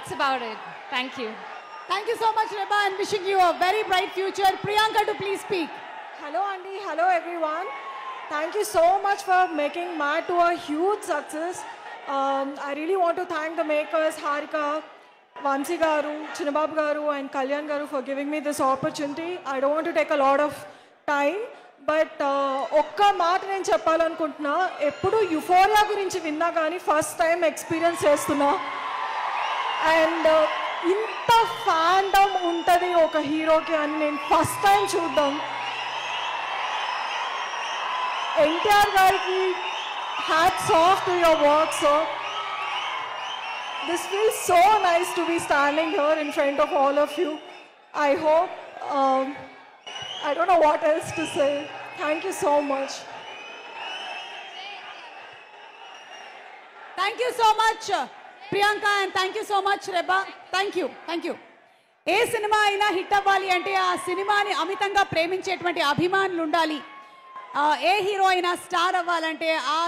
That's about it. Thank you. Thank you so much, Reba, and wishing you a very bright future. Priyanka, to please speak. Hello, Andy. Hello, everyone. Thank you so much for making Mad to a huge success. I really want to thank the makers, Harika, Vansi Garu, Chinababu Garu, and Kalyan Garu for giving me this opportunity. I don't want to take a lot of time, but ఒక్క మాట నేను చెప్పాలనుకుంటున్నా. ఎప్పుడు euphoria గురించి విన్నా కానీ first time experience చేస్తున్నా. And ఇంత fandom ఉంటుంది ఒక హీరోకి అని నేను ఫస్ట్ టైం చూద్దాం. ఎన్టీఆర్ గారికి hats off to your work, sir. This feels so nice to be standing here in front of all of you. I hope, I don't know what else to say. Thank you so much. Thank you so much, Priyanka, and thank you so much, Reba. Thank you. A cinema అయినా hit అవ్వాలి అంటే ఆ సినిమాని అమితంగా ప్రేమించేటువంటి అభిమానులు ఉండాలి. ఏ hero అయినా star అవ్వాలంటే ఆ